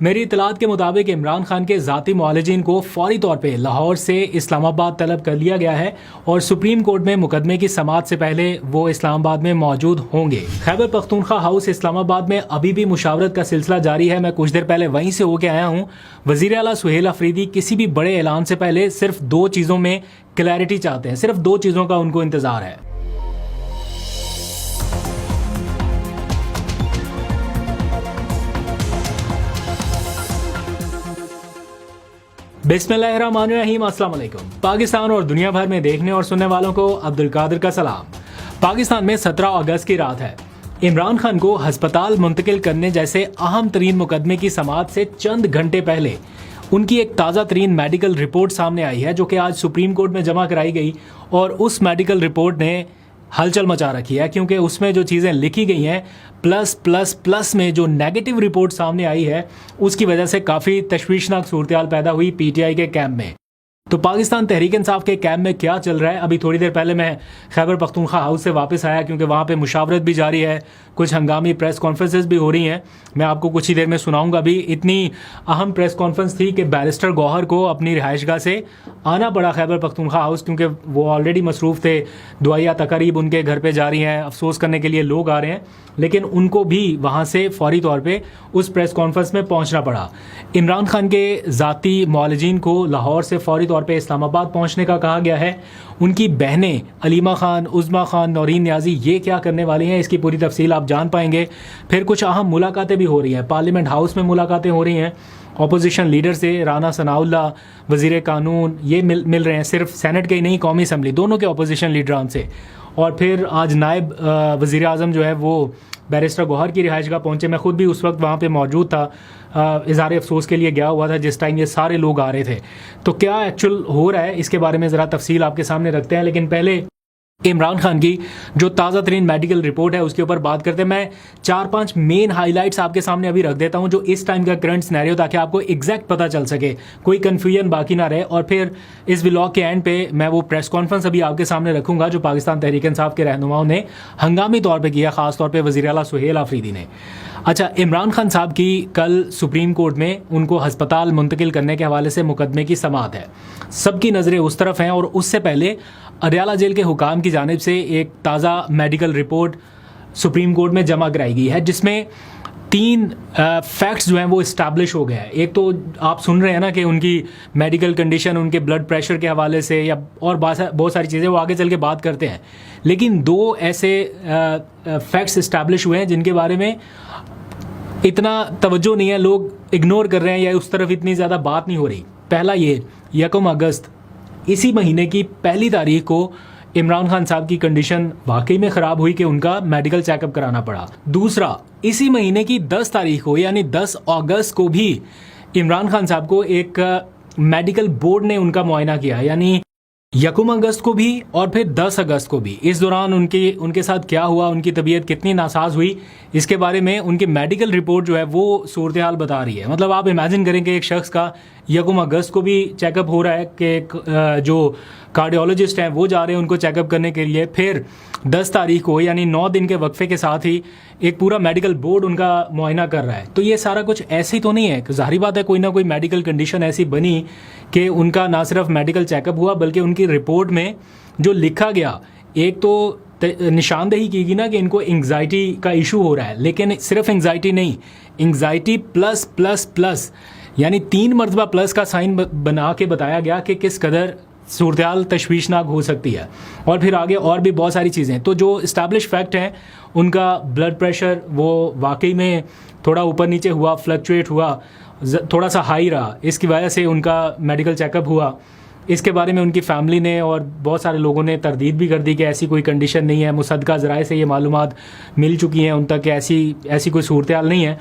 میری اطلاعات کے مطابق عمران خان کے ذاتی معالجین کو فوری طور پہ لاہور سے اسلام آباد طلب کر لیا گیا ہے اور سپریم کورٹ میں مقدمے کی سماعت سے پہلے وہ اسلام آباد میں موجود ہوں گے۔ خیبر پختونخوا ہاؤس اسلام آباد میں ابھی بھی مشاورت کا سلسلہ جاری ہے۔ میں کچھ دیر پہلے وہیں سے ہو کے آیا ہوں۔ وزیر اعلیٰ سہیل افریدی کسی بھی بڑے اعلان سے پہلے صرف دو چیزوں میں کلیئرٹی چاہتے ہیں، صرف دو چیزوں کا ان کو انتظار ہے۔ بسم اللہ الرحمن الرحیم، السلام علیکم۔ پاکستان اور دنیا بھر میں دیکھنے اور سننے والوں کو عبد القادر کا سلام۔ پاکستان میں 17 اگست کی رات ہے۔ عمران خان کو ہسپتال منتقل کرنے جیسے اہم ترین مقدمے کی سماعت سے چند گھنٹے پہلے ان کی ایک تازہ ترین میڈیکل رپورٹ سامنے آئی ہے، جو کہ آج سپریم کورٹ میں جمع کرائی گئی، اور اس میڈیکل رپورٹ نے ہلچل مچا رکھی ہے، کیونکہ اس میں جو چیزیں لکھی گئی ہیں پلس میں جو نیگیٹو رپورٹ سامنے آئی ہے، اس کی وجہ سے کافی تشویشناک صورتحال پیدا ہوئی پی ٹی آئی کے کیمپ میں۔ تو پاکستان تحریک انصاف کے کیمپ میں کیا چل رہا ہے؟ ابھی تھوڑی دیر پہلے میں خیبر پختونخوا ہاؤس سے واپس آیا، کیونکہ وہاں پہ مشاورت بھی جاری ہے، کچھ ہنگامی پریس کانفرنسز بھی ہو رہی ہیں۔ میں آپ کو کچھ ہی دیر میں سناؤں گا۔ بھی اتنی اہم پریس کانفرنس تھی کہ بیرسٹر گوہر کو اپنی رہائش گاہ سے آنا پڑا خیبر پختونخوا ہاؤس، کیونکہ وہ آلریڈی مصروف تھے، دعائیہ تقاریب ان کے گھر پہ جاری ہیں، افسوس کرنے کے لیے لوگ آ رہے ہیں، لیکن ان کو بھی وہاں سے فوری طور پہ اس پریس کانفرنس میں پہنچنا پڑا۔ عمران خان کے ذاتی معالجین کو لاہور سے فوری طور پہ اسلام آباد پہنچنے کا کہا گیا ہے۔ ان کی بہنیں علیمہ خان، عظمیٰ خان، نورین نیازی یہ کیا کرنے والی ہیں، اس کی پوری تفصیل آپ جان پائیں گے۔ پھر کچھ اہم ملاقاتیں بھی ہو رہی ہیں، پارلیمنٹ ہاؤس میں ملاقاتیں ہو رہی ہیں، اپوزیشن لیڈر سے رانا ثناء اللہ، وزیر قانون، یہ مل رہے ہیں، صرف سینٹ کے ہی نہیں، قومی اسمبلی دونوں کے اپوزیشن لیڈران سے۔ اور پھر آج نائب وزیر اعظم جو ہے وہ بیرسٹر گوہر کی رہائش گاہ پہنچے۔ میں خود بھی اس وقت وہاں پہ موجود تھا، اظہار افسوس کے لیے گیا ہوا تھا جس ٹائم یہ سارے لوگ آ رہے تھے۔ تو کیا ایکچوئل ہو رہا ہے، اس کے بارے میں ذرا تفصیل آپ کے سامنے رکھتے ہیں، لیکن پہلے عمران خان کی جو تازہ ترین میڈیکل رپورٹ ہے اس کے اوپر بات کرتے ہیں۔ میں 4-5 مین ہائی لائٹس آپ کے سامنے ابھی رکھ دیتا ہوں، جو اس ٹائم کا کرنٹ سینیریو، تاکہ آپ کو ایگزیکٹ پتہ چل سکے، کوئی کنفیوژن باقی نہ رہے۔ اور پھر اس ولاگ کے اینڈ پہ میں وہ پریس کانفرنس ابھی آپ کے سامنے رکھوں گا جو پاکستان تحریک انصاف کے رہنماؤں نے ہنگامی طور پہ کیا، خاص طور پہ وزیر اعلیٰ سہیل افریدی نے۔ اچھا، عمران خان صاحب کی کل سپریم کورٹ میں ان کو ہسپتال منتقل کرنے کے حوالے سے مقدمے کی سماعت ہے۔ سب کی نظریں اس طرف ہیں، اور اس سے پہلے اڈیالہ جیل کے حکام کی جانب سے ایک تازہ میڈیکل رپورٹ سپریم کورٹ میں جمع کرائی گئی ہے، جس میں 3 فیکٹس جو ہیں وہ اسٹیبلش ہو گئے ہیں۔ ایک تو آپ سن رہے ہیں نا کہ ان کی میڈیکل کنڈیشن، ان کے بلڈ پریشر کے حوالے سے، یا اور بہت ساری چیزیں وہ آگے چل کے بات کرتے ہیں، لیکن 2 ایسے فیکٹس اسٹیبلش ہوئے ہیں جن کے بارے میں اتنا توجہ نہیں ہے، لوگ اگنور کر رہے ہیں، یا اس طرف اتنی زیادہ بات نہیں ہو رہی۔ پہلا یہ 1 اگست اسی مہینے کی 1 تاریخ کو عمران خان صاحب کی کنڈیشن واقعی میں خراب ہوئی کہ ان کا میڈیکل چیک اپ کرانا پڑا۔ دوسرا، اسی مہینے کی 10 تاریخ کو یعنی 10 اگست کو بھی عمران خان صاحب کو ایک میڈیکل بورڈ نے ان کا معائنہ کیا، یعنی 1 اگست کو بھی اور پھر 10 اگست کو بھی۔ اس دوران ان کے ساتھ کیا ہوا، ان کی طبیعت کتنی ناساز ہوئی، اس کے بارے میں ان کی میڈیکل رپورٹ جو ہے وہ صورتحال بتا رہی ہے۔ مطلب آپ امیجن کریں کہ ایک شخص کا 1 اگست کو بھی چیک اپ ہو رہا ہے، کہ جو کارڈیولوجسٹ ہیں وہ جا رہے ہیں ان کو چیک اپ کرنے کے لیے، پھر 10 تاریخ کو یعنی 9 دن کے وقفے کے ساتھ ہی ایک پورا میڈیکل بورڈ ان کا معائنہ کر رہا ہے۔ تو یہ سارا کچھ ایسے ہی تو نہیں ہے، ظاہری بات ہے کوئی نہ کوئی میڈیکل کنڈیشن ایسی بنی کہ ان کا نہ صرف میڈیکل چیک اپ ہوا، بلکہ ان کی رپورٹ میں جو لکھا گیا، ایک تو نشاندہی کی گئی نا کہ ان کو انگزائٹی کا ایشو ہو رہا ہے، لیکن صرف انگزائٹی نہیں، انگزائٹی پلس یعنی 3 مرتبہ پلس کا سائن بنا کے بتایا گیا کہ کس قدر صورتحال تشویشناک ہو سکتی ہے، اور پھر آگے اور بھی بہت ساری چیزیں۔ تو جو اسٹیبلش فیکٹ ہیں، ان کا بلڈ پریشر وہ واقعی میں تھوڑا اوپر نیچے ہوا، فلکچویٹ ہوا، تھوڑا سا ہائی رہا، اس کی وجہ سے ان کا میڈیکل چیک اپ ہوا۔ اس کے بارے میں ان کی فیملی نے اور بہت سارے لوگوں نے تردید بھی کر دی کہ ایسی کوئی کنڈیشن نہیں ہے، مصدقہ ذرائع سے یہ معلومات مل چکی ہیں ان تک کہ ایسی کوئی صورتحال نہیں ہے۔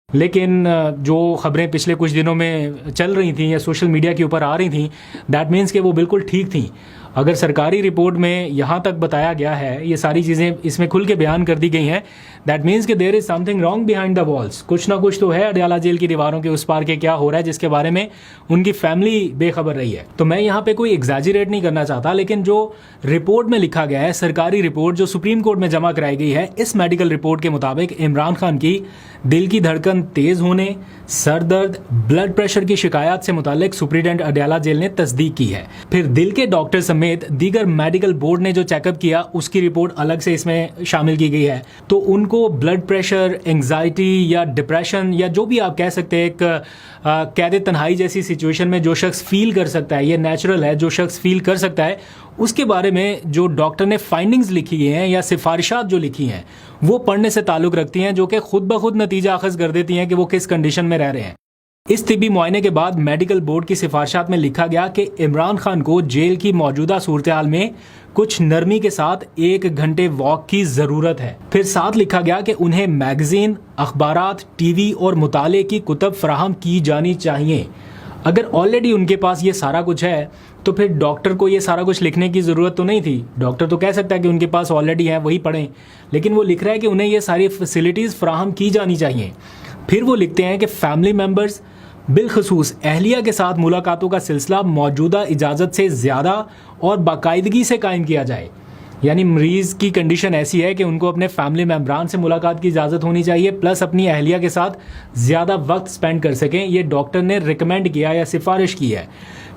لیکن جو خبریں پچھلے کچھ دنوں میں چل رہی تھیں یا سوشل میڈیا کے اوپر آ رہی تھیں، دیٹ مینس کہ وہ بالکل ٹھیک تھیں۔ اگر سرکاری رپورٹ میں یہاں تک بتایا گیا ہے, یہ ساری چیزیں اس میں کھل کے بیان کر دی گئی ہیں, دیٹ مینس کہ there is something wrong behind the walls. کچھ نہ کچھ تو ہے اڈیالہ جیل کی دیواروں کے اس پار کے کیا ہو رہا ہے جس کے بارے میں ان کی فیملی بے خبر رہی ہے. تو میں یہاں پہ کوئی ایگزیجریٹ نہیں کرنا چاہتا, لیکن جو رپورٹ میں لکھا گیا ہے, سرکاری رپورٹ جو سپریم کورٹ میں جمع کرائی گئی ہے, اس میڈیکل رپورٹ کے مطابق عمران خان کی دل کی دھڑکن تیز ہونے, سر درد, بلڈ پریشر کی شکایات سے متعلق سپرنٹینڈنٹ اڈیالہ جیل نے تصدیق کی ہے. پھر دل کے ڈاکٹر سمیت دیگر میڈیکل بورڈ نے جو چیک اپ کیا اس کی رپورٹ الگ سے اس میں شامل کی گئی ہے. تو ان کو بلڈ پریشر, انگزائٹی یا ڈپریشن یا جو بھی آپ کہہ سکتے ہیں, ایک قید تنہائی جیسی سچویشن میں جو شخص فیل کر سکتا ہے, یہ نیچرل ہے, جو شخص فیل کر سکتا ہے, اس کے بارے میں جو ڈاکٹر نے فائنڈنگز لکھی ہیں یا سفارشات جو لکھی ہیں وہ پڑھنے سے تعلق رکھتی ہیں, جو کہ خود بخود نتیجہ اخذ کر دیتی ہیں کہ وہ کس کنڈیشن میں رہ رہے ہیں. اس طبی معائنے کے بعد میڈیکل بورڈ کی سفارشات میں لکھا گیا کہ عمران خان کو جیل کی موجودہ صورتحال میں کچھ نرمی کے ساتھ 1 گھنٹے واک کی ضرورت ہے. پھر ساتھ لکھا گیا کہ انہیں میگزین, اخبارات, ٹی وی اور مطالعے کی کتب فراہم کی جانی چاہیے. اگر آلریڈی ان کے پاس یہ سارا کچھ ہے تو پھر ڈاکٹر کو یہ سارا کچھ لکھنے کی ضرورت تو نہیں تھی. ڈاکٹر تو کہہ سکتا ہے کہ ان کے پاس آلریڈی ہے, وہی پڑھیں, لیکن وہ لکھ رہا ہے کہ انہیں یہ ساری فیسلٹیز فراہم کی جانی چاہیے. پھر وہ لکھتے ہیں کہ فیملی ممبرز, بالخصوص اہلیہ کے ساتھ ملاقاتوں کا سلسلہ موجودہ اجازت سے زیادہ اور باقاعدگی سے قائم کیا جائے. یعنی مریض کی کنڈیشن ایسی ہے کہ ان کو اپنے فیملی ممبران سے ملاقات کی اجازت ہونی چاہیے, پلس اپنی اہلیہ کے ساتھ زیادہ وقت سپینڈ کر سکیں. یہ ڈاکٹر نے ریکمینڈ کیا یا سفارش کی ہے.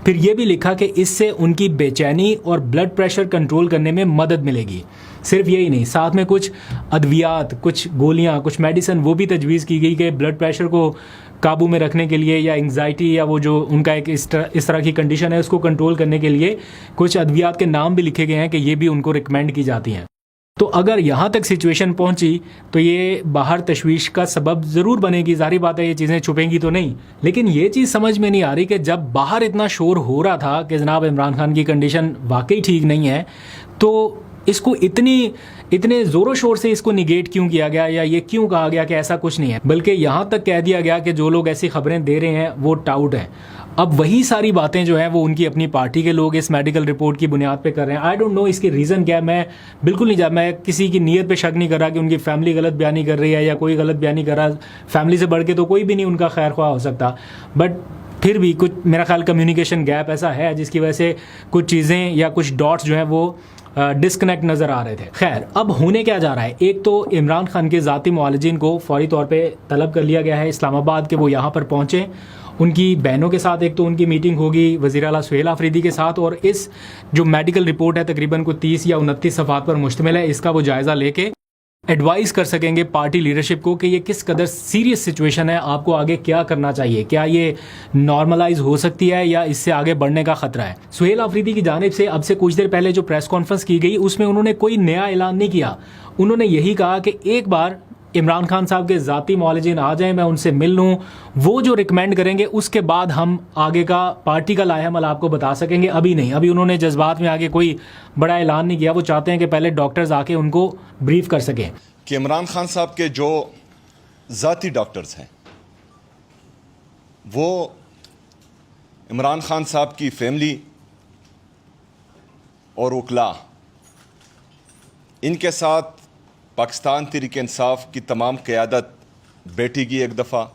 پھر یہ بھی لکھا کہ اس سے ان کی بے چینی اور بلڈ پریشر کنٹرول کرنے میں مدد ملے گی. صرف یہی نہیں, ساتھ میں کچھ ادویات, کچھ گولیاں, کچھ میڈیسن وہ بھی تجویز کی گئی کہ بلڈ پریشر کو قابو میں رکھنے کے لیے, یا انگزائٹی یا وہ جو ان کا ایک اس طرح کی کنڈیشن ہے اس کو کنٹرول کرنے کے لیے کچھ ادویات کے نام بھی لکھے گئے ہیں کہ یہ بھی ان کو ریکمینڈ کی جاتی ہیں. تو اگر یہاں تک سچویشن پہنچی تو یہ باہر تشویش کا سبب ضرور بنے گی. ظاہری بات ہے یہ چیزیں چھپیں گی تو نہیں, لیکن یہ چیز سمجھ میں نہیں آ رہی کہ جب باہر اتنا شور ہو رہا تھا کہ جناب عمران خان کی کنڈیشن واقعی ٹھیک نہیں ہے, تو اس کو اتنے زور و شور سے اس کو نگیٹ کیوں کیا گیا, یا یہ کیوں کہا گیا کہ ایسا کچھ نہیں ہے, بلکہ یہاں تک کہہ دیا گیا کہ جو لوگ ایسی خبریں دے رہے ہیں وہ ٹاؤٹ ہیں. اب وہی ساری باتیں جو ہیں وہ ان کی اپنی پارٹی کے لوگ اس میڈیکل رپورٹ کی بنیاد پہ کر رہے ہیں. آئی ڈونٹ نو اس کی ریزن کیا ہے, میں بالکل نہیں میں کسی کی نیت پہ شک نہیں کر رہا کہ ان کی فیملی غلط بیانی کر رہی ہے یا کوئی غلط بیانی کر رہا. فیملی سے بڑھ کے تو کوئی بھی نہیں ان کا خیر خواہ ہو سکتا, بٹ پھر بھی کچھ میرا خیال کمیونیکیشن گیپ ایسا ہے جس کی وجہ سے کچھ چیزیں یا کچھ ڈاٹس جو ہیں وہ ڈسکنیکٹ نظر آ رہے تھے. خیر, اب ہونے کیا جا رہا ہے, ایک تو عمران خان کے ذاتی معالجین کو فوری طور پہ طلب کر لیا گیا ہے اسلام آباد کہ وہ یہاں پر پہنچیں. ان کی بہنوں کے ساتھ ایک تو ان کی میٹنگ ہوگی وزیر اعلیٰ سہیل آفریدی کے ساتھ, اور اس جو میڈیکل رپورٹ ہے تقریباً کوئی 30 یا 29 صفحات پر مشتمل ہے, اس کا وہ جائزہ لے کے ایڈوائز کر سکیں گے پارٹی لیڈرشپ کو کہ یہ کس قدر سیریس سچویشن ہے, آپ کو آگے کیا کرنا چاہیے, کیا یہ نارملائز ہو سکتی ہے یا اس سے آگے بڑھنے کا خطرہ ہے. سہیل آفریدی کی جانب سے اب سے کچھ دیر پہلے جو پریس کانفرنس کی گئی اس میں انہوں نے کوئی نیا اعلان نہیں کیا. انہوں نے یہی کہا کہ ایک بار عمران خان صاحب کے ذاتی معالجین آ جائیں, میں ان سے مل لوں, وہ جو ریکمینڈ کریں گے اس کے بعد ہم آگے کا پارٹی کا لائحہ عمل آپ کو بتا سکیں گے. ابھی نہیں, ابھی انہوں نے جذبات میں آگے کوئی بڑا اعلان نہیں کیا. وہ چاہتے ہیں کہ پہلے ڈاکٹرز آ کے ان کو بریف کر سکیں کہ عمران خان صاحب کے جو ذاتی ڈاکٹرز ہیں وہ عمران خان صاحب کی فیملی اور وکلاء, ان کے ساتھ پاکستان تحریک انصاف کی تمام قیادت بیٹھے گی ایک دفعہ,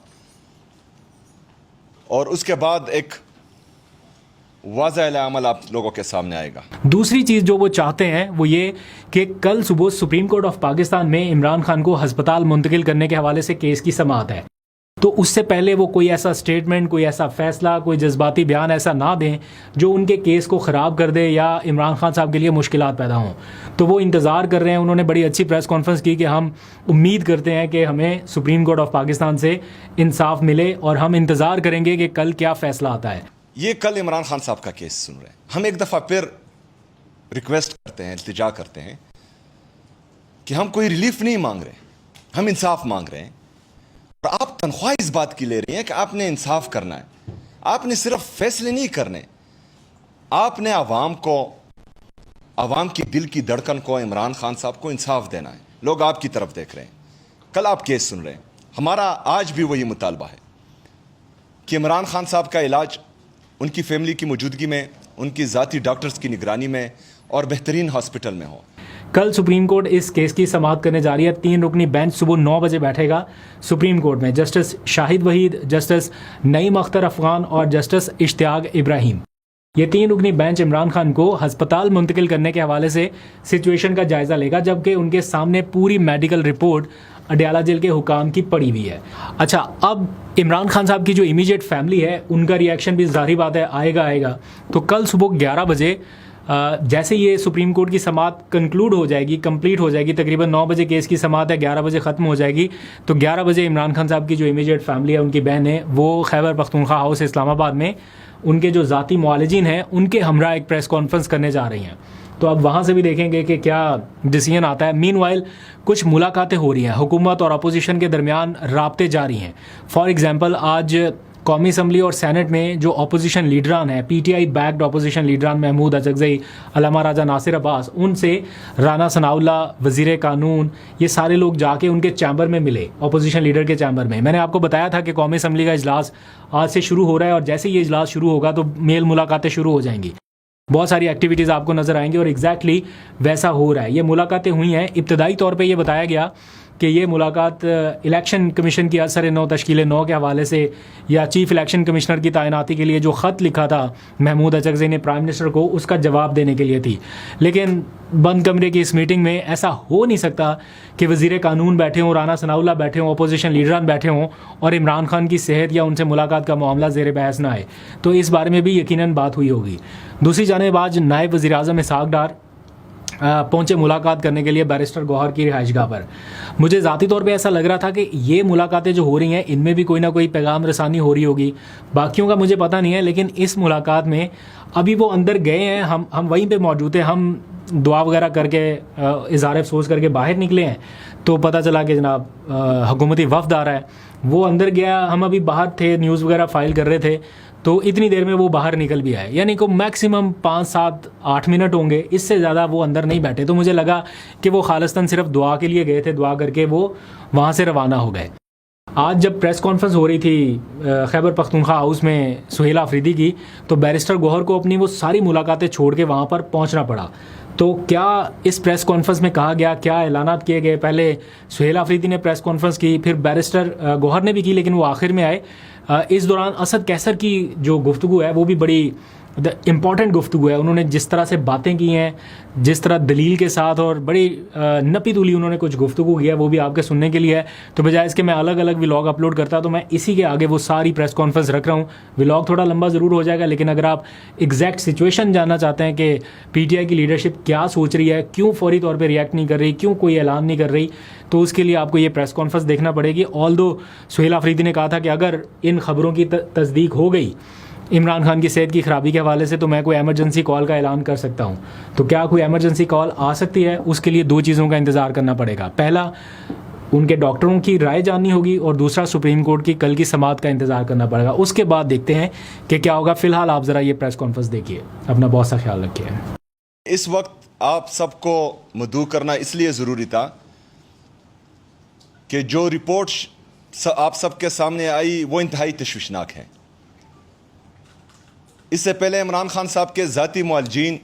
اور اس کے بعد ایک واضح عمل آپ لوگوں کے سامنے آئے گا. دوسری چیز جو وہ چاہتے ہیں وہ یہ کہ کل صبح سپریم کورٹ آف پاکستان میں عمران خان کو ہسپتال منتقل کرنے کے حوالے سے کیس کی سماعت ہے, تو اس سے پہلے وہ کوئی ایسا سٹیٹمنٹ, کوئی ایسا فیصلہ, کوئی جذباتی بیان ایسا نہ دیں جو ان کے کیس کو خراب کر دے یا عمران خان صاحب کے لیے مشکلات پیدا ہوں. تو وہ انتظار کر رہے ہیں. انہوں نے بڑی اچھی پریس کانفرنس کی کہ ہم امید کرتے ہیں کہ ہمیں سپریم کورٹ آف پاکستان سے انصاف ملے, اور ہم انتظار کریں گے کہ کل کیا فیصلہ آتا ہے. یہ کل عمران خان صاحب کا کیس سن رہے ہیں. ہم ایک دفعہ پھر ریکویسٹ کرتے ہیں, التجا کرتے ہیں کہ ہم کوئی ریلیف نہیں مانگ رہے, ہم انصاف مانگ رہے ہیں. اور آپ تنخواہ اس بات کی لے رہی ہیں کہ آپ نے انصاف کرنا ہے. آپ نے صرف فیصلے نہیں کرنے, آپ نے عوام کو, عوام کی دل کی دھڑکن کو, عمران خان صاحب کو انصاف دینا ہے. لوگ آپ کی طرف دیکھ رہے ہیں, کل آپ کیس سن رہے ہیں. ہمارا آج بھی وہی مطالبہ ہے کہ عمران خان صاحب کا علاج ان کی فیملی کی موجودگی میں, ان کی ذاتی ڈاکٹرز کی نگرانی میں اور بہترین ہاسپٹل میں ہوں. کل سپریم کورٹ اس کیس کی سماعت کرنے جا رہی ہے. 3 رکنی بینچ صبح 9 بجے بیٹھے گا سپریم کورٹ میں. جسٹس شاہد وحید, جسٹس نعیم اختر افغان اور جسٹس اشتیاق ابراہیم. یہ 3 رکنی بینچ عمران خان کو ہسپتال منتقل کرنے کے حوالے سے سچویشن کا جائزہ لے گا, جبکہ ان کے سامنے پوری میڈیکل رپورٹ اڈیالہ جیل کے حکام کی پڑی ہوئی ہے. اچھا, اب عمران خان صاحب کی جو امیجیٹ فیملی ہے ان کا ریئیکشن بھی ظاہری بات ہے آئے گا. تو کل صبح 11 بجے جیسے یہ سپریم کورٹ کی سماعت کنکلوڈ ہو جائے گی, کمپلیٹ ہو جائے گی, تقریباً 9 بجے کیس کی سماعت ہے, 11 بجے ختم ہو جائے گی, تو 11 بجے عمران خان صاحب کی جو امیجیٹ فیملی ہے, ان کی بہن ہے, وہ خیبر پختونخوا ہاؤس اسلام آباد میں ان کے جو ذاتی معالجین ہیں ان کے ہمراہ ایک پریس کانفرنس کرنے جا رہی ہیں. تو اب وہاں سے بھی دیکھیں گے کہ کیا ڈیسیژن آتا ہے. مین وائل کچھ ملاقاتیں ہو رہی ہیں, حکومت اور اپوزیشن کے درمیان رابطے جاری ہیں. فار ایگزامپل آج قومی اسمبلی اور سینٹ میں جو اپوزیشن لیڈران ہیں, P T I backed opposition لیڈران, محمود اچکزئی, علامہ راجہ ناصر عباس, ان سے رانا ثناء اللہ وزیر قانون, یہ سارے لوگ جا کے ان کے چیمبر میں ملے, اپوزیشن لیڈر کے چیمبر میں. میں نے آپ کو بتایا تھا کہ قومی اسمبلی کا اجلاس آج سے شروع ہو رہا ہے, اور جیسے یہ اجلاس شروع ہوگا تو میل ملاقاتیں شروع ہو جائیں گی, بہت ساری ایکٹیویٹیز آپ کو نظر آئیں گی, اور ایگزیکٹلی ویسا ہو رہا ہے. یہ ملاقاتیں ہوئی ہیں. ابتدائی طور پہ یہ بتایا گیا کہ یہ ملاقات الیکشن کمیشن کی اثر 9 تشکیل 9 کے حوالے سے, یا چیف الیکشن کمشنر کی تعیناتی کے لیے جو خط لکھا تھا محمود اچکزئی نے پرائم منسٹر کو, اس کا جواب دینے کے لیے تھی. لیکن بند کمرے کی اس میٹنگ میں ایسا ہو نہیں سکتا کہ وزیر قانون بیٹھے ہوں, رانا ثناء اللہ بیٹھے ہوں, اپوزیشن لیڈران بیٹھے ہوں, اور عمران خان کی صحت یا ان سے ملاقات کا معاملہ زیر بحث نہ آئے. تو اس بارے میں بھی یقیناً بات ہوئی ہوگی. دوسری جانب آج نائب وزیر اعظم اسحاق ڈار پہنچے ملاقات کرنے کے لیے بیرسٹر گوہر کی رہائش گاہ پر. مجھے ذاتی طور پہ ایسا لگ رہا تھا کہ یہ ملاقاتیں جو ہو رہی ہیں ان میں بھی کوئی نہ کوئی پیغام رسانی ہو رہی ہوگی. باقیوں کا مجھے پتہ نہیں ہے, لیکن اس ملاقات میں ابھی وہ اندر گئے ہیں, ہم وہیں پہ موجود ہیں, ہم دعا وغیرہ کر کے اظہار افسوس کر کے باہر نکلے ہیں, تو پتہ چلا کہ جناب حکومتی وفد آ رہا ہے. وہ اندر گیا, ہم ابھی باہر تھے, نیوز وغیرہ فائل کر رہے تھے, تو اتنی دیر میں وہ باہر نکل بھی آئے. یعنی کہ میکسیمم 5 7 8 منٹ ہوں گے, اس سے زیادہ وہ اندر نہیں بیٹھے. تو مجھے لگا کہ وہ خالصتاً صرف دعا کے لیے گئے تھے, دعا کر کے وہ وہاں سے روانہ ہو گئے. آج جب پریس کانفرنس ہو رہی تھی خیبر پختونخوا ہاؤس میں سہیلا آفریدی کی, تو بیرسٹر گوہر کو اپنی وہ ساری ملاقاتیں چھوڑ کے وہاں پر پہنچنا پڑا. تو کیا اس پریس کانفرنس میں کہا گیا, کیا اعلانات کیے گئے؟ پہلے سہیلا آفریدی نے پریس کانفرنس کی, پھر بیرسٹر گوہر نے بھی کی, لیکن وہ آخر میں آئے. اس دوران اسد کیسر کی جو گفتگو ہے وہ بھی بڑی امپورٹنٹ گفتگو ہے. انہوں نے جس طرح سے باتیں کی ہیں, جس طرح دلیل کے ساتھ, اور بڑی نپی تولی انہوں نے کچھ گفتگو کی ہے, وہ بھی آپ کے سننے کے لیے ہے. تو بجائے اس کے میں الگ الگ ولاگ اپلوڈ کرتا, تو میں اسی کے آگے وہ ساری پریس کانفرنس رکھ رہا ہوں. ولاگ تھوڑا لمبا ضرور ہو جائے گا, لیکن اگر آپ ایگزیکٹ سچویشن جاننا چاہتے ہیں کہ پی ٹی آئی کی لیڈرشپ کیا سوچ رہی ہے, کیوں فوری طور پہ ریئیکٹ نہیں کر رہی, کیوں کوئی اعلان نہیں کر رہی, تو اس کے لیے آپ کو یہ پریس کانفرنس دیکھنا پڑے گی. آلدو سہیلا آفریدی نے کہا تھا کہ اگر ان خبروں کی تصدیق ہو گئی عمران خان کی صحت کی خرابی کے حوالے سے, تو میں کوئی ایمرجنسی کال کا اعلان کر سکتا ہوں. تو کیا کوئی ایمرجنسی کال آ سکتی ہے؟ اس کے لیے 2 چیزوں کا انتظار کرنا پڑے گا. پہلا, ان کے ڈاکٹروں کی رائے جاننی ہوگی, اور دوسرا سپریم کورٹ کی کل کی سماعت کا انتظار کرنا پڑے گا. اس کے بعد دیکھتے ہیں کہ کیا ہوگا. فی الحال آپ ذرا یہ پریس کانفرنس دیکھیے. اپنا بہت سا خیال رکھیے. اس وقت آپ سب کو مدعو کرنا اس لیے ضروری تھا کہ جو رپورٹ آپ سب کے سامنے آئی وہ انتہائی تشویشناک ہے. اس سے پہلے عمران خان صاحب کے ذاتی معالجین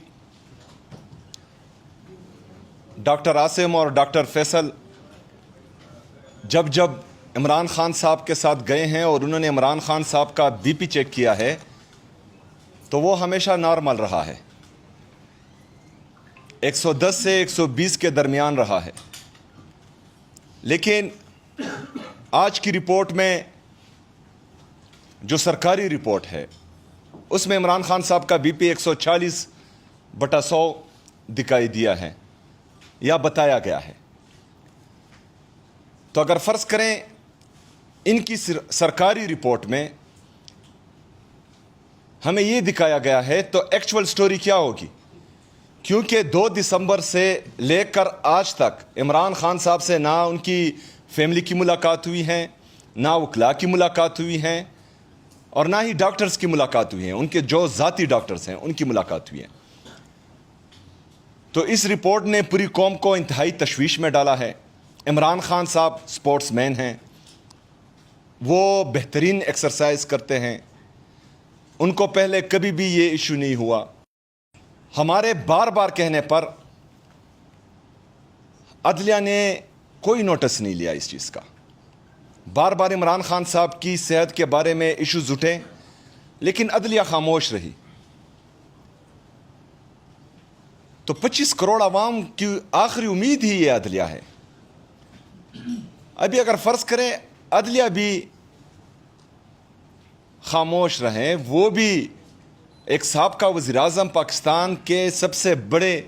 ڈاکٹر عاصم اور ڈاکٹر فیصل جب عمران خان صاحب کے ساتھ گئے ہیں اور انہوں نے عمران خان صاحب کا بی پی چیک کیا ہے, تو وہ ہمیشہ نارمل رہا ہے, 110 سے 120 کے درمیان رہا ہے. لیکن آج کی رپورٹ میں, جو سرکاری رپورٹ ہے, اس میں عمران خان صاحب کا بی پی 140/100 دکھائی دیا ہے یا بتایا گیا ہے. تو اگر فرض کریں ان کی سرکاری رپورٹ میں ہمیں یہ دکھایا گیا ہے, تو ایکچول سٹوری کیا ہوگی؟ کیونکہ 2 دسمبر سے لے کر آج تک عمران خان صاحب سے نہ ان کی فیملی کی ملاقات ہوئی ہے, نہ وکلاء کی ملاقات ہوئی ہے, اور نہ ہی ڈاکٹرز کی ملاقات ہوئی ہیں. ان کے جو ذاتی ڈاکٹرز ہیں ان کی ملاقات ہوئی ہیں. تو اس رپورٹ نے پوری قوم کو انتہائی تشویش میں ڈالا ہے. عمران خان صاحب سپورٹس مین ہیں, وہ بہترین ایکسرسائز کرتے ہیں, ان کو پہلے کبھی بھی یہ ایشو نہیں ہوا. ہمارے بار بار کہنے پر عدلیہ نے کوئی نوٹس نہیں لیا اس چیز کا. بار بار عمران خان صاحب کی صحت کے بارے میں ایشوز اٹھے لیکن عدلیہ خاموش رہی. تو 25 کروڑ عوام کی آخری امید ہی یہ عدلیہ ہے. ابھی اگر فرض کریں عدلیہ بھی خاموش رہیں, وہ بھی ایک سابقہ وزیر اعظم پاکستان کے سب سے بڑے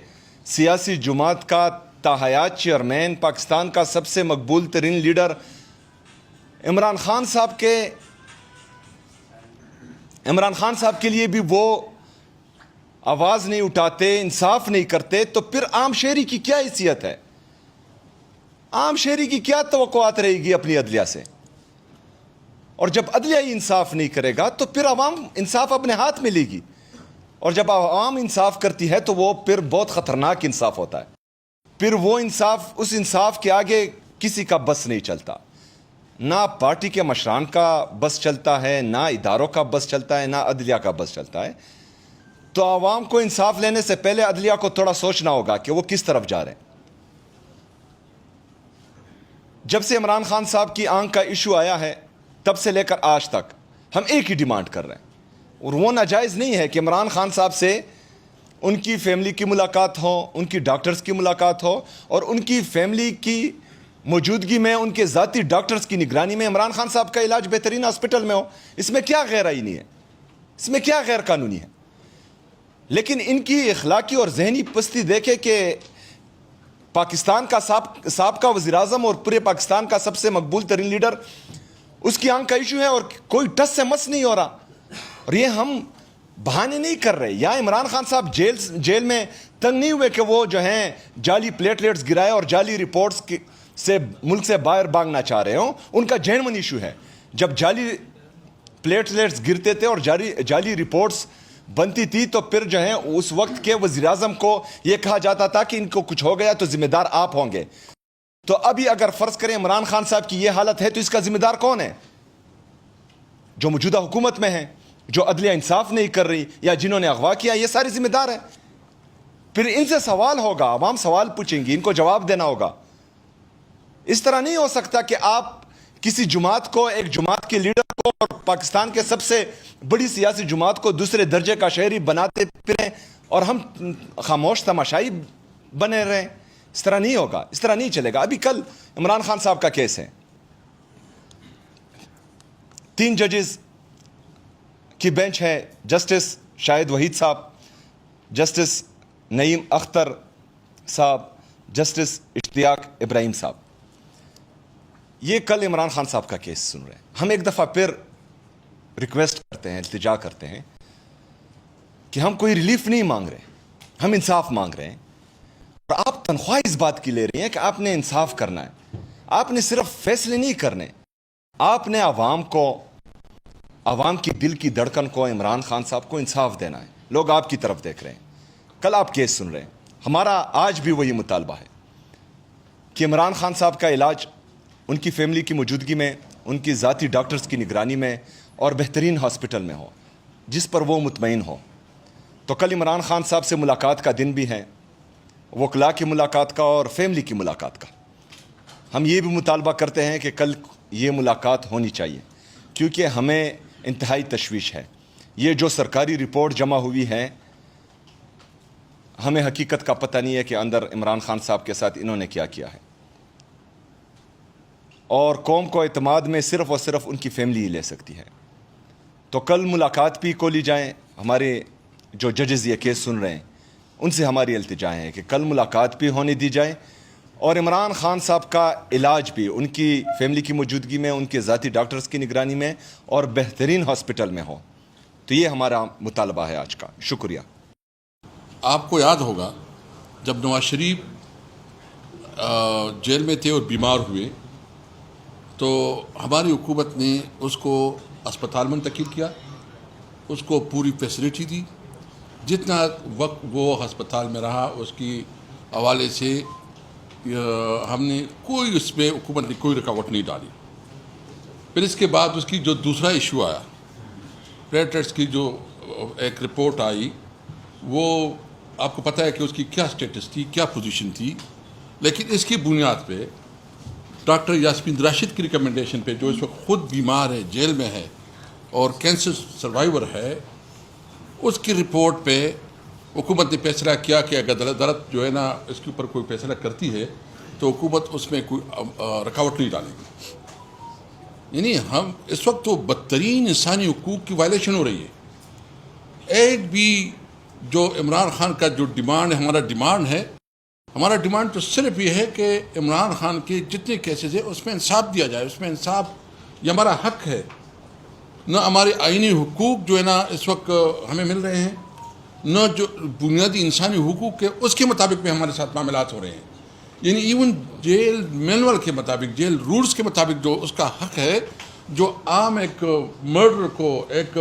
سیاسی جماعت کا تاحیات چیئرمین, پاکستان کا سب سے مقبول ترین لیڈر عمران خان صاحب کے لیے بھی وہ آواز نہیں اٹھاتے, انصاف نہیں کرتے, تو پھر عام شہری کی کیا حیثیت ہے؟ عام شہری کی کیا توقعات رہے گی اپنی عدلیہ سے؟ اور جب عدلیہ ہی انصاف نہیں کرے گا تو پھر عوام انصاف اپنے ہاتھ میں لے گی, اور جب عوام انصاف کرتی ہے تو وہ پھر بہت خطرناک انصاف ہوتا ہے. پھر وہ انصاف, اس انصاف کے آگے کسی کا بس نہیں چلتا, نہ پارٹی کے مشران کا بس چلتا ہے, نہ اداروں کا بس چلتا ہے, نہ عدلیہ کا بس چلتا ہے. تو عوام کو انصاف لینے سے پہلے عدلیہ کو تھوڑا سوچنا ہوگا کہ وہ کس طرف جا رہے ہیں. جب سے عمران خان صاحب کی آنکھ کا ایشو آیا ہے تب سے لے کر آج تک ہم ایک ہی ڈیمانڈ کر رہے ہیں, اور وہ ناجائز نہیں ہے کہ عمران خان صاحب سے ان کی فیملی کی ملاقات ہو, ان کی ڈاکٹرز کی ملاقات ہو, اور ان کی فیملی کی موجودگی میں, ان کے ذاتی ڈاکٹرز کی نگرانی میں عمران خان صاحب کا علاج بہترین ہاسپٹل میں ہو. اس میں کیا غیر آئینی ہے؟ اس میں کیا غیر قانونی ہے؟ لیکن ان کی اخلاقی اور ذہنی پستی دیکھے کہ پاکستان کا سابقہ وزیر اعظم اور پورے پاکستان کا سب سے مقبول ترین لیڈر, اس کی آنکھ کا ایشو ہے اور کوئی ٹس سے مس نہیں ہو رہا. اور یہ ہم بہانے نہیں کر رہے, یا عمران خان صاحب جیل میں تنگ نہیں ہوئے کہ وہ جو ہیں جعلی پلیٹلیٹس گرائے اور جعلی رپورٹس سے ملک سے باہر بھاگنا چاہ رہے ہوں. ان کا جینون ایشو ہے. جب جعلی پلیٹلیٹس گرتے تھے اور جعلی رپورٹس بنتی تھی تو پھر جو ہے اس وقت کے وزیر اعظم کو یہ کہا جاتا تھا کہ ان کو کچھ ہو گیا تو ذمہ دار آپ ہوں گے. تو ابھی اگر فرض کریں عمران خان صاحب کی یہ حالت ہے تو اس کا ذمہ دار کون ہے؟ جو موجودہ حکومت میں ہیں, جو عدلیہ انصاف نہیں کر رہی, یا جنہوں نے اغوا کیا, یہ سارے ذمہ دار ہیں. پھر ان سے سوال ہوگا, عوام سوال پوچھیں گی, ان کو جواب دینا ہوگا. اس طرح نہیں ہو سکتا کہ آپ کسی جماعت کو, ایک جماعت کے لیڈر کو, اور پاکستان کے سب سے بڑی سیاسی جماعت کو دوسرے درجے کا شہری بناتے پھریں اور ہم خاموش تماشائی بنے رہیں. اس طرح نہیں ہوگا, اس طرح نہیں چلے گا. ابھی کل عمران خان صاحب کا کیس ہے, 3 ججز کی بینچ ہے, جسٹس شاہد وحید صاحب, جسٹس نعیم اختر صاحب, جسٹس اشتیاق ابراہیم صاحب. یہ کل عمران خان صاحب کا کیس سن رہے ہیں. ہم ایک دفعہ پھر ریکویسٹ کرتے ہیں, التجا کرتے ہیں کہ ہم کوئی ریلیف نہیں مانگ رہے, ہم انصاف مانگ رہے ہیں. اور آپ تنخواہ اس بات کی لے رہی ہیں کہ آپ نے انصاف کرنا ہے. آپ نے صرف فیصلے نہیں کرنے, آپ نے عوام کو, عوام کی دل کی دھڑکن کو, عمران خان صاحب کو انصاف دینا ہے. لوگ آپ کی طرف دیکھ رہے ہیں. کل آپ کیس سن رہے ہیں. ہمارا آج بھی وہی مطالبہ ہے کہ عمران خان صاحب کا علاج ان کی فیملی کی موجودگی میں, ان کی ذاتی ڈاکٹرز کی نگرانی میں اور بہترین ہاسپٹل میں ہو جس پر وہ مطمئن ہو. تو کل عمران خان صاحب سے ملاقات کا دن بھی ہے, وکلاء کی ملاقات کا اور فیملی کی ملاقات کا. ہم یہ بھی مطالبہ کرتے ہیں کہ کل یہ ملاقات ہونی چاہیے, کیونکہ ہمیں انتہائی تشویش ہے. یہ جو سرکاری رپورٹ جمع ہوئی ہے, ہمیں حقیقت کا پتہ نہیں ہے کہ اندر عمران خان صاحب کے ساتھ انہوں نے کیا کیا ہے. اور قوم کو اعتماد میں صرف اور صرف ان کی فیملی ہی لے سکتی ہے. تو کل ملاقات بھی کو لی جائیں. ہمارے جو ججز یہ کیس سن رہے ہیں ان سے ہماری التجا ہے کہ کل ملاقات بھی ہونے دی جائے, اور عمران خان صاحب کا علاج بھی ان کی فیملی کی موجودگی میں, ان کے ذاتی ڈاکٹرز کی نگرانی میں اور بہترین ہاسپٹل میں ہو. تو یہ ہمارا مطالبہ ہے آج کا. شکریہ. آپ کو یاد ہوگا جب نواز شریف جیل میں تھے اور بیمار ہوئے تو ہماری حکومت نے اس کو اسپتال منتقل کیا, اس کو پوری فیسلٹی دی. جتنا وقت وہ ہسپتال میں رہا اس کی حوالے سے ہم نے کوئی, اس میں حکومت نے کوئی رکاوٹ نہیں ڈالی. پھر اس کے بعد اس کی جو دوسرا ایشو آیا, پلیٹلیٹس کی جو ایک رپورٹ آئی, وہ آپ کو پتہ ہے کہ اس کی کیا سٹیٹس تھی, کیا پوزیشن تھی, لیکن اس کی بنیاد پہ ڈاکٹر یاسمین راشد کی ریکمنڈیشن پہ, جو اس وقت خود بیمار ہے, جیل میں ہے اور کینسر سروائیور ہے, اس کی رپورٹ پہ حکومت نے فیصلہ کیا کہ اگر عدالت جو ہے نا اس کے اوپر کوئی فیصلہ کرتی ہے تو حکومت اس میں کوئی رکاوٹ نہیں ڈالے گی. یعنی ہم اس وقت تو بدترین انسانی حقوق کی وائلیشن ہو رہی ہے. ایک بھی جو عمران خان کا جو ڈیمانڈ ہے, ہمارا ڈیمانڈ تو صرف یہ ہے کہ عمران خان کے جتنے کیسز ہیں اس میں انصاف دیا جائے. اس میں انصاف یہ ہمارا حق ہے, نہ ہمارے آئینی حقوق جو ہے نا اس وقت ہمیں مل رہے ہیں, نہ جو بنیادی انسانی حقوق ہے اس کے مطابق بھی ہمارے ساتھ معاملات ہو رہے ہیں. یعنی ایون جیل مینول کے مطابق, جیل رولز کے مطابق جو اس کا حق ہے, جو عام ایک مرڈر کو, ایک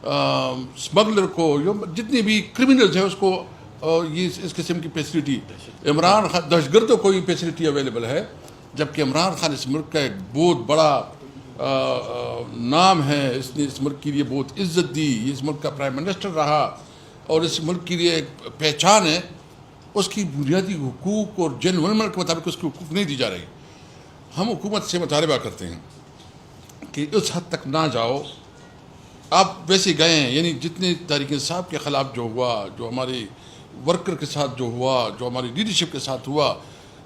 اسمگلر کو, جتنے بھی کرمنلز ہیں اس کو یہ اس قسم کی فیسلٹی, عمران خان دہشت گردوں کو یہ فیسلٹی اویلیبل ہے, جبکہ عمران خان اس ملک کا ایک بہت بڑا نام ہے. اس نے اس ملک کے لیے بہت عزت دی, اس ملک کا پرائم منسٹر رہا اور اس ملک کے لیے ایک پہچان ہے. اس کی بنیادی حقوق اور جن ورمن کے مطابق اس کے حقوق نہیں دی جا رہی. ہم حکومت سے مطالبہ کرتے ہیں کہ اس حد تک نہ جاؤ. آپ ویسے گئے ہیں, یعنی جتنے تحریک انصاف کے خلاف جو ہوا, جو ہمارے ورکر کے ساتھ جو ہوا, جو ہماری لیڈرشپ کے ساتھ ہوا,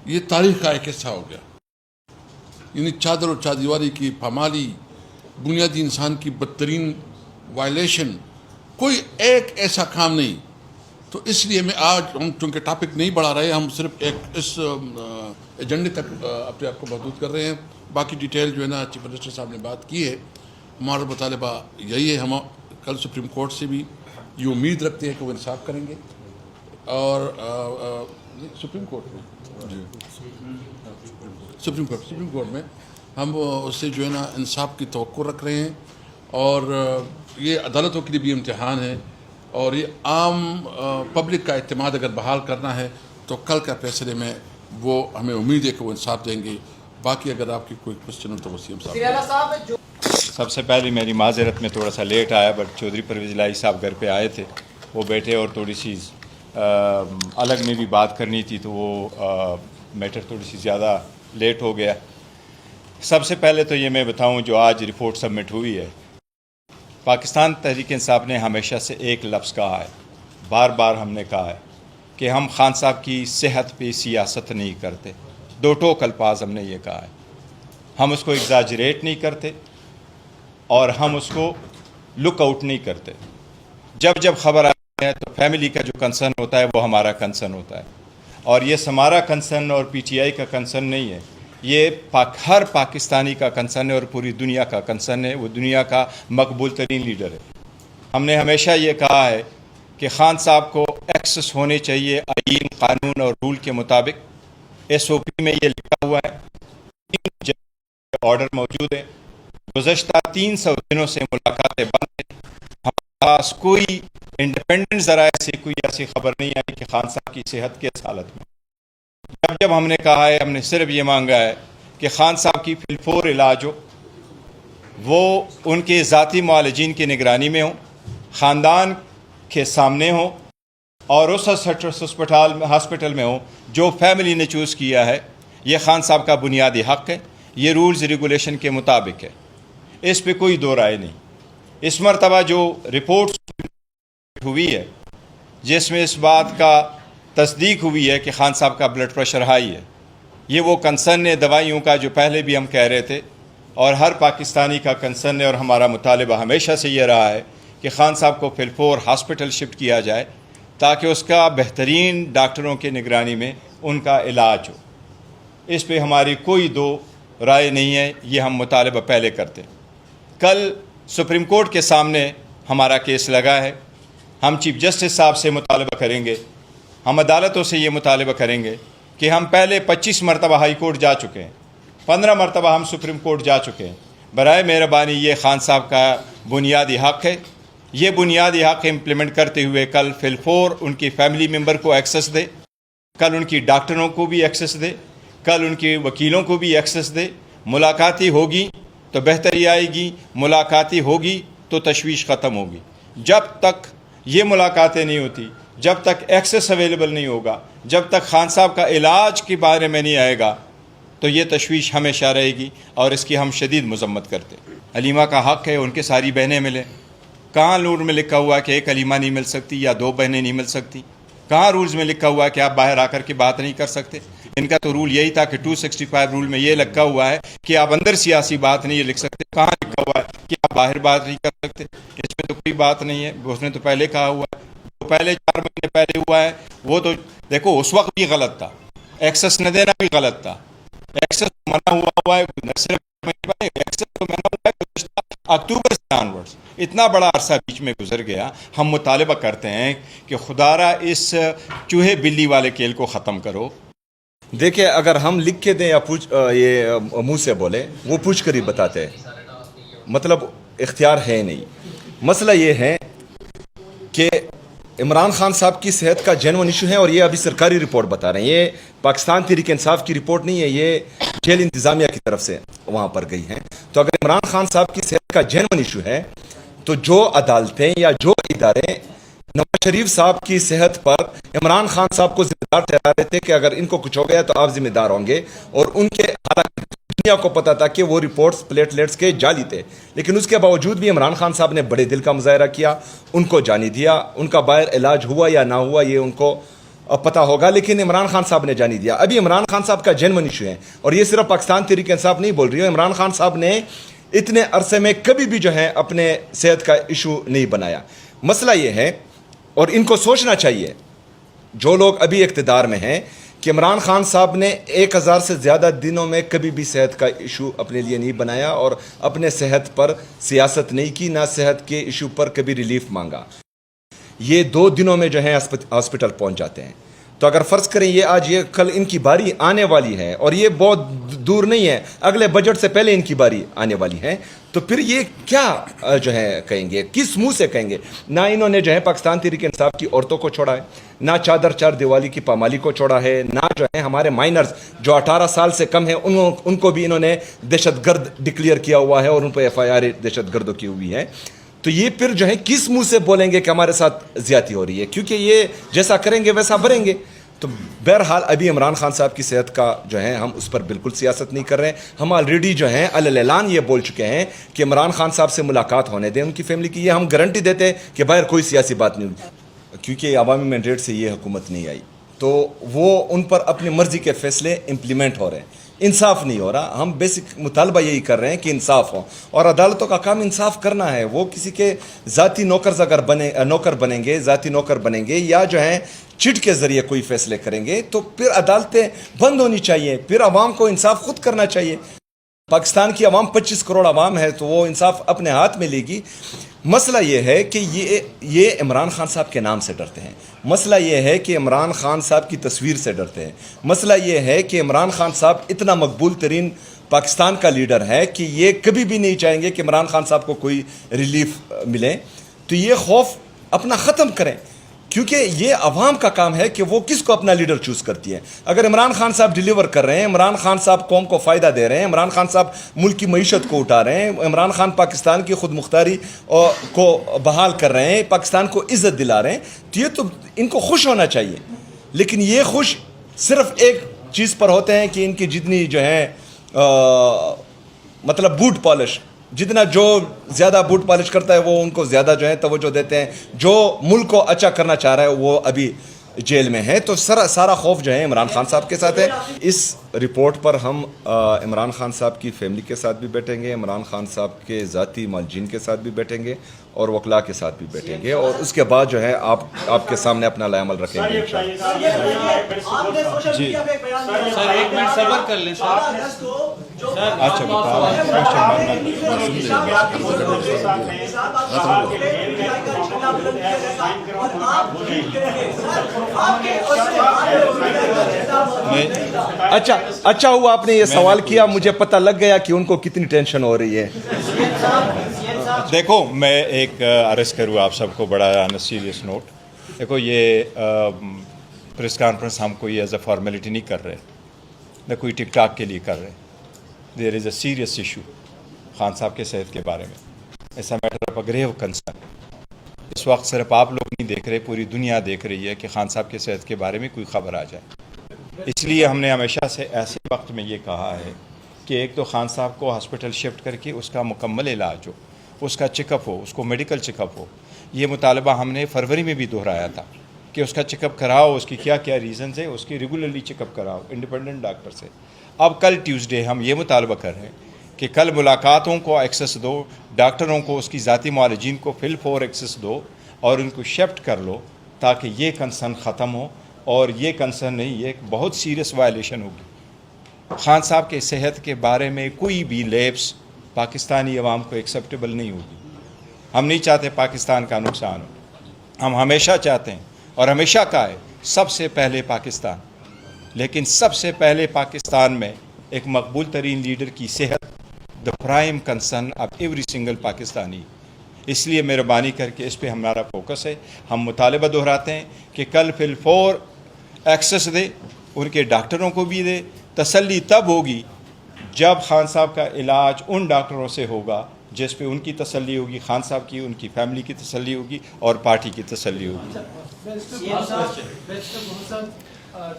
یہ تاریخ کا ایک حصہ ہو گیا. یعنی چادر اور چاردیواری کی پامالی, بنیادی انسان کی بدترین وائلیشن, کوئی ایک ایسا کام نہیں. تو اس لیے میں آج ہم چونکہ ٹاپک نہیں بڑھا رہے, ہم صرف ایک اس ایجنڈے تک اپنے آپ کو محدود کر رہے ہیں. باقی ڈیٹیل جو ہے نا چیف منسٹر صاحب نے بات کی ہے. ہمارا مطالبہ یہی ہے, ہم کل سپریم کورٹ سے بھی یہ امید رکھتے ہیں کہ وہ انصاف کریں گے. اور سپریم کورٹ میں ہم اس سے جو ہے نا انصاف کی توقع رکھ رہے ہیں. اور یہ عدالتوں کے لیے بھی امتحان ہے, اور یہ عام پبلک کا اعتماد اگر بحال کرنا ہے تو کل کا فیصلے میں وہ ہمیں امید ہے کہ وہ انصاف دیں گے. باقی اگر آپ کی کوئی کوشچن ہو تو وسیم صاحب. سب سے پہلے میری معذرت میں تھوڑا سا لیٹ آیا, بٹ چودھری پرویز الہی صاحب گھر پہ آئے تھے, وہ بیٹھے اور تھوڑی سی الگ میں بھی بات کرنی تھی, تو وہ میٹر تھوڑی سی زیادہ لیٹ ہو گیا. سب سے پہلے تو یہ میں بتاؤں, جو آج رپورٹ سبمٹ ہوئی ہے, پاکستان تحریک انصاف نے ہمیشہ سے ایک لفظ کہا ہے, بار بار ہم نے کہا ہے کہ ہم خان صاحب کی صحت پہ سیاست نہیں کرتے. دو ٹوک الفاظ ہم نے یہ کہا ہے. ہم اس کو ایگزاجریٹ نہیں کرتے اور ہم اس کو لک آؤٹ نہیں کرتے. جب جب خبر آتی ہے تو فیملی کا جو کنسرن ہوتا ہے وہ ہمارا کنسرن ہوتا ہے, اور یہ ہمارا کنسرن اور پی ٹی آئی کا کنسرن نہیں ہے, یہ ہر پاکستانی کا کنسرن ہے اور پوری دنیا کا کنسرن ہے. وہ دنیا کا مقبول ترین لیڈر ہے. ہم نے ہمیشہ یہ کہا ہے کہ خان صاحب کو ایکسس ہونے چاہیے آئین, قانون اور رول کے مطابق. ایس او پی میں یہ لکھا ہوا ہے, آرڈر موجود ہے. گزشتہ 300 دنوں سے ملاقاتیں بند ہیں. ہمارے پاس کوئی انڈیپینڈنٹ ذرائع سے کوئی ایسی خبر نہیں آئی کہ خان صاحب کی صحت کس حالت میں. جب ہم نے کہا ہے, ہم نے صرف یہ مانگا ہے کہ خان صاحب کی فی الفور علاج ہو, وہ ان کے ذاتی معالجین کی نگرانی میں ہوں, خاندان کے سامنے ہوں, اور اس ہاسپٹل میں ہوں جو فیملی نے چوز کیا ہے. یہ خان صاحب کا بنیادی حق ہے, یہ رولز ریگولیشن کے مطابق ہے, اس پہ کوئی دو رائے نہیں. اس مرتبہ جو رپورٹ ہوئی ہے جس میں اس بات کا تصدیق ہوئی ہے کہ خان صاحب کا بلڈ پریشر ہائی ہے, یہ وہ کنسرن ہے دوائیوں کا جو پہلے بھی ہم کہہ رہے تھے, اور ہر پاکستانی کا کنسرن ہے. اور ہمارا مطالبہ ہمیشہ سے یہ رہا ہے کہ خان صاحب کو فی الفور ہاسپٹل شفٹ کیا جائے تاکہ اس کا بہترین ڈاکٹروں کی نگرانی میں ان کا علاج ہو. اس پہ ہماری کوئی دو رائے نہیں ہے, یہ ہم مطالبہ پہلے کرتے. کل سپریم کورٹ کے سامنے ہمارا کیس لگا ہے. ہم چیف جسٹس صاحب سے مطالبہ کریں گے, ہم عدالتوں سے یہ مطالبہ کریں گے کہ ہم پہلے 25 مرتبہ ہائی کورٹ جا چکے ہیں, 15 مرتبہ ہم سپریم کورٹ جا چکے ہیں. برائے مہربانی یہ خان صاحب کا بنیادی حق ہے, یہ بنیادی حق امپلیمنٹ کرتے ہوئے کل فی الفور ان کی فیملی ممبر کو ایکسس دے, کل ان کی ڈاکٹروں کو بھی ایکسس دے, کل ان کے وکیلوں کو بھی ایکسس دے. ملاقاتی ہوگی تو بہتری آئے گی, ملاقاتی ہوگی تو تشویش ختم ہوگی. جب تک یہ ملاقاتیں نہیں ہوتی جب تک ایکسیس اویلیبل نہیں ہوگا، جب تک خان صاحب کا علاج کے بارے میں نہیں آئے گا، تو یہ تشویش ہمیشہ رہے گی اور اس کی ہم شدید مذمت کرتے ہیں۔ حلیمہ کا حق ہے ان کے ساری بہنیں ملیں۔ کہاں رول میں لکھا ہوا ہے کہ ایک حلیمہ نہیں مل سکتی یا 2 بہنیں نہیں مل سکتی؟ کہاں رولز میں لکھا ہوا ہے کہ آپ باہر آ کر کے بات نہیں کر سکتے؟ ان کا تو رول یہی تھا کہ 265 رول میں یہ لکھا ہوا ہے کہ آپ اندر سیاسی بات نہیں لکھ سکتے۔ کہاں لکھا ہوا ہے کہ آپ باہر بات نہیں کر سکتے؟ اس میں تو کوئی بات نہیں ہے، اس نے تو پہلے کہا ہوا ہے، جو پہلے 4 مہینے پہلے ہوا ہے وہ تو دیکھو اس وقت بھی غلط تھا، ایکسس نہ دینا بھی غلط تھا، ایکسس منع ہوا ہے، نہ صرف ایکسس تو منع ہوا ہے گزشتہ اکتوبر سے آنورڈز، اتنا بڑا عرصہ بیچ میں گزر گیا۔ ہم مطالبہ کرتے ہیں کہ خدارا اس چوہے بلی والے کھیل کو ختم کرو۔ دیکھیں، اگر ہم لکھ کے دیں یا یہ منہ سے بولے، وہ پوچھ کر ہی بتاتے ہیں، مطلب اختیار ہے نہیں۔ مسئلہ یہ ہے کہ عمران خان صاحب کی صحت کا جینوئن ایشو ہے، اور یہ ابھی سرکاری رپورٹ بتا رہے ہیں، یہ پاکستان تحریک انصاف کی رپورٹ نہیں ہے، یہ جیل انتظامیہ کی طرف سے وہاں پر گئی ہیں۔ تو اگر عمران خان صاحب کی صحت کا جینوئن ایشو ہے تو جو عدالتیں یا جو ادارے نواز شریف صاحب کی صحت پر عمران خان صاحب کو ذمہ دار ٹھہرا رہے تھے کہ اگر ان کو کچھ ہو گیا تو آپ ذمہ دار ہوں گے، اور ان کے حالانکہ دنیا کو پتا تھا کہ وہ رپورٹس پلیٹلیٹس کے جعلی تھے، لیکن اس کے باوجود بھی عمران خان صاحب نے بڑے دل کا مظاہرہ کیا، ان کو جانی دیا۔ ان کا باہر علاج ہوا یا نہ ہوا یہ ان کو پتا ہوگا، لیکن عمران خان صاحب نے جانی دیا۔ ابھی عمران خان صاحب کا جینوئن ایشو ہے، اور یہ صرف پاکستان تحریک انصاف نہیں بول رہی ہے، عمران خان صاحب نے اتنے عرصے میں کبھی بھی جو ہے اپنے صحت کا ایشو نہیں بنایا۔ مسئلہ یہ ہے، اور ان کو سوچنا چاہیے جو لوگ ابھی اقتدار میں ہیں، کہ عمران خان صاحب نے 1000 سے زیادہ دنوں میں کبھی بھی صحت کا ایشو اپنے لیے نہیں بنایا، اور اپنے صحت پر سیاست نہیں کی، نہ صحت کے ایشو پر کبھی ریلیف مانگا۔ یہ 2 دنوں میں جو ہے ہاسپٹل پہنچ جاتے ہیں۔ تو اگر فرض کریں یہ آج یہ کل ان کی باری آنے والی ہے، اور یہ بہت دور نہیں ہے، اگلے بجٹ سے پہلے ان کی باری آنے والی ہے، تو پھر یہ کیا جو ہے کہیں گے، کس منہ سے کہیں گے؟ نہ انہوں نے جو ہے پاکستان تحریک انصاف کی عورتوں کو چھوڑا ہے، نہ چادر چار دیوالی کی پامالی کو چھوڑا ہے، نہ جو ہے ہمارے مائنرز جو 18 سال سے کم ہیں ان کو بھی انہوں نے دہشت گرد ڈکلیئر کیا ہوا ہے، اور ان پہ FIR دہشت گردوں کی ہوئی ہے۔ تو یہ پھر جو ہے کس منہ سے بولیں گے کہ ہمارے ساتھ زیادتی ہو رہی ہے؟ کیونکہ یہ جیسا کریں گے ویسا بھریں گے۔ تو بہرحال ابھی عمران خان صاحب کی صحت کا جو ہے ہم اس پر بالکل سیاست نہیں کر رہے ہیں۔ ہم آلریڈی جو ہیں اعلان یہ بول چکے ہیں کہ عمران خان صاحب سے ملاقات ہونے دیں ان کی فیملی کی، یہ ہم گارنٹی دیتے ہیں کہ باہر کوئی سیاسی بات نہیں ہوئی، کیونکہ عوامی مینڈیٹ سے یہ حکومت نہیں آئی، تو وہ ان پر اپنی مرضی کے فیصلے امپلیمنٹ ہو رہے ہیں، انصاف نہیں ہو رہا۔ ہم بیسک مطالبہ یہی کر رہے ہیں کہ انصاف ہو، اور عدالتوں کا کام انصاف کرنا ہے۔ وہ کسی کے ذاتی نوکر بنیں گے، ذاتی نوکر بنیں گے، یا جو ہے چٹ کے ذریعے کوئی فیصلے کریں گے، تو پھر عدالتیں بند ہونی چاہیے، پھر عوام کو انصاف خود کرنا چاہیے۔ پاکستان کی عوام 25 کروڑ عوام ہے، تو وہ انصاف اپنے ہاتھ میں لے گی۔ مسئلہ یہ ہے کہ یہ عمران خان صاحب کے نام سے ڈرتے ہیں، مسئلہ یہ ہے کہ عمران خان صاحب کی تصویر سے ڈرتے ہیں، مسئلہ یہ ہے کہ عمران خان صاحب اتنا مقبول ترین پاکستان کا لیڈر ہے کہ یہ کبھی بھی نہیں چاہیں گے کہ عمران خان صاحب کو کوئی ریلیف ملے۔ تو یہ خوف اپنا ختم کریں، کیونکہ یہ عوام کا کام ہے کہ وہ کس کو اپنا لیڈر چوز کرتی ہے۔ اگر عمران خان صاحب ڈیلیور کر رہے ہیں، عمران خان صاحب قوم کو فائدہ دے رہے ہیں، عمران خان صاحب ملک کی معیشت کو اٹھا رہے ہیں، عمران خان پاکستان کی خود مختاری کو بحال کر رہے ہیں، پاکستان کو عزت دلا رہے ہیں، تو یہ تو ان کو خوش ہونا چاہیے۔ لیکن یہ خوش صرف ایک چیز پر ہوتے ہیں کہ ان کی جتنی جو ہے مطلب بوٹ پالش، جتنا جو زیادہ بوٹ پالش کرتا ہے وہ ان کو زیادہ جو ہے توجہ دیتے ہیں، جو ملک کو اچھا کرنا چاہ رہا ہے وہ ابھی جیل میں ہے۔ تو سارا خوف جو ہے عمران خان صاحب کے ساتھ ہے۔ اس رپورٹ پر ہم عمران خان صاحب کی فیملی کے ساتھ بھی بیٹھیں گے، عمران خان صاحب کے ذاتی معالجین کے ساتھ بھی بیٹھیں گے، اور وکلاء کے ساتھ بھی بیٹھیں گے، اور اس کے بعد جو ہے آپ کے سامنے اپنا لائے عمل رکھیں گے انشاءاللہ۔ جی سر ایک منٹ صبر کر لیں سر۔ اچھا اچھا ہوا آپ نے یہ سوال کیا، مجھے پتہ لگ گیا کہ ان کو کتنی ٹینشن ہو رہی ہے۔ دیکھو میں ایک عرض کروں آپ سب کو بڑا آن سیریس نوٹ، دیکھو یہ پریس کانفرنس ہم کوئی ایز اے فارمیلٹی نہیں کر رہے، نہ کوئی ٹک ٹاک کے لیے کر رہے۔ دیر از اے سیریس ایشو خان صاحب کے صحت کے بارے میں، ایسا میٹر آف اے گریو کنسرن۔ اس وقت صرف آپ لوگ نہیں دیکھ رہے، پوری دنیا دیکھ رہی ہے کہ خان صاحب کے صحت کے بارے میں کوئی خبر آ جائے۔ اس لیے ہم نے ہمیشہ سے ایسے وقت میں یہ کہا ہے کہ ایک تو خان صاحب کو ہاسپٹل شفٹ کر کے اس کا مکمل علاج ہو، اس کا چیک اپ ہو، اس کو میڈیکل چیک اپ ہو۔ یہ مطالبہ ہم نے فروری میں بھی دہرایا تھا کہ اس کا چیک اپ کراؤ، اس کی کیا کیا ریزنز ہیں، اس کی ریگولرلی چیک اپ کراؤ انڈیپینڈنٹ ڈاکٹر سے۔ اب کل ٹیوزڈے ہم یہ مطالبہ کر رہے ہیں کہ کل ملاقاتوں کو ایکسس دو، ڈاکٹروں کو، اس کی ذاتی معالجین کو فل فور ایکسس دو اور ان کو شفٹ کر لو تاکہ یہ کنسرن ختم ہو۔ اور یہ کنسرن نہیں، یہ ایک بہت سیریس وائلیشن ہوگی۔ خان صاحب کے صحت کے بارے میں کوئی بھی لیپس پاکستانی عوام کو ایکسیپٹیبل نہیں ہوگی۔ ہم نہیں چاہتے پاکستان کا نقصان ہو، ہم ہمیشہ چاہتے ہیں اور ہمیشہ کہا ہے سب سے پہلے پاکستان، لیکن سب سے پہلے پاکستان میں ایک مقبول ترین لیڈر کی صحت the prime concern of every single Pakistani. اس لیے مہربانی کر کے اس پہ ہمارا فوکس ہے۔ ہم مطالبہ دہراتے ہیں کہ کل فی الفور ایکسس دے، ان کے ڈاکٹروں کو بھی دے۔ تسلی تب ہوگی جب خان صاحب کا علاج ان ڈاکٹروں سے ہوگا جس پہ ان کی تسلی ہوگی، خان صاحب کی، ان کی فیملی کی تسلی ہوگی اور پارٹی کی تسلی ہوگی۔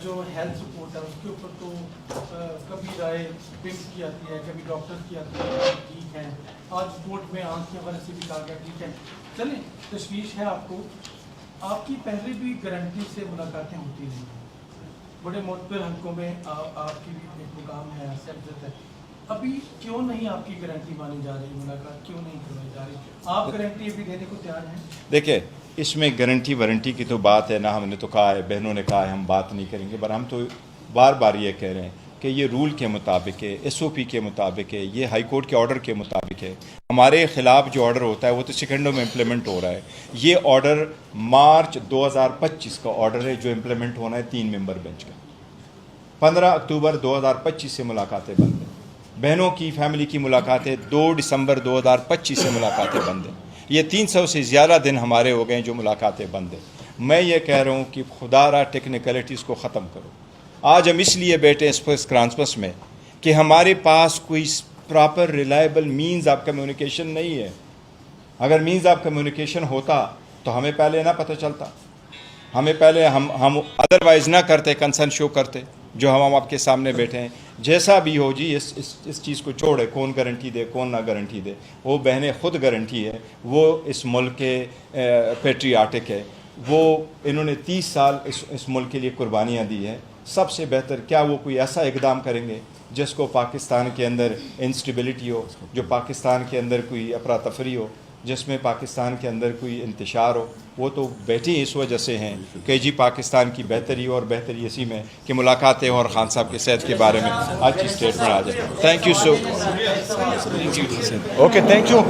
جو ہیلتھ رپورٹ ہے اس کے اوپر تو کبھی رائے پمپ کی آتی ہے، کبھی ڈاکٹر کی آتی ہے ٹھیک ہے، آج رپورٹ میں آنکھ کے حوالے سے بھی کہا گیا ٹھیک ہے۔ چلیں، تشویش ہے آپ کو، آپ کی پہلے بھی گارنٹی سے ملاقاتیں ہوتی رہی ہیں، بڑے معتبر حلقوں میں آپ کی بھی ایک مقام ہے، سیاست ہے، ابھی کیوں نہیں آپ کی گارنٹی مانی جا رہی، ملاقات کیوں نہیں کروائی جا رہی؟ آپ گارنٹی ابھی دینے کو تیار ہیں؟ دیکھیں، اس میں گارنٹی وارنٹی کی تو بات ہے نہ، ہم نے تو کہا ہے، بہنوں نے کہا ہے ہم بات نہیں کریں گے، پر ہم تو بار بار یہ کہہ رہے ہیں کہ یہ رول کے مطابق ہے، ایس او پی کے مطابق ہے، یہ ہائی کورٹ کے آرڈر کے مطابق ہے۔ ہمارے خلاف جو آرڈر ہوتا ہے وہ تو سیکنڈوں میں امپلیمنٹ ہو رہا ہے۔ یہ آرڈر مارچ 2025 کا آرڈر ہے جو امپلیمنٹ ہونا ہے 3 ممبر بینچ کا۔ 15 اکتوبر 2025 سے ملاقاتیں بند ہیں، بہنوں کی فیملی کی ملاقاتیں 2 دسمبر 2025 سے ملاقاتیں بند ہیں۔ یہ 300 سے زیادہ دن ہمارے ہو گئے ہیں جو ملاقاتیں بند ہیں۔ میں یہ کہہ رہا ہوں کہ خدا را ٹیکنیکلٹیز کو ختم کرو۔ آج ہم اس لیے بیٹھے اس پریس کانفرنس میں کہ ہمارے پاس کوئی proper reliable means of communication نہیں ہے۔ اگر مینز آف کمیونیکیشن ہوتا تو ہمیں پہلے نہ پتہ چلتا، ہمیں پہلے ہم ادروائز نہ کرتے، کنسرن شو کرتے جو ہم آپ کے سامنے بیٹھے ہیں۔ جیسا بھی ہو جی، اس چیز کو چھوڑے، کون گارنٹی دے کون نہ گارنٹی دے، وہ بہنیں خود گارنٹی ہے، وہ اس ملک کے پیٹریاٹک ہے، وہ انہوں نے 30 سال اس ملک کے لیے قربانیاں دی ہیں۔ سب سے بہتر کیا وہ کوئی ایسا اقدام کریں گے جس کو پاکستان کے اندر انسٹیبلٹی ہو، جو پاکستان کے اندر کوئی افراتفری ہو، جس میں پاکستان کے اندر کوئی انتشار ہو؟ وہ تو بیٹھے اس وجہ سے ہیں کہ جی پاکستان کی بہتری اور بہتری اسی میں کہ ملاقاتیں اور خان صاحب کے صحت کے بارے میں اچھی اسٹیٹمنٹ آ جائے۔ Thank you so okay, thank you.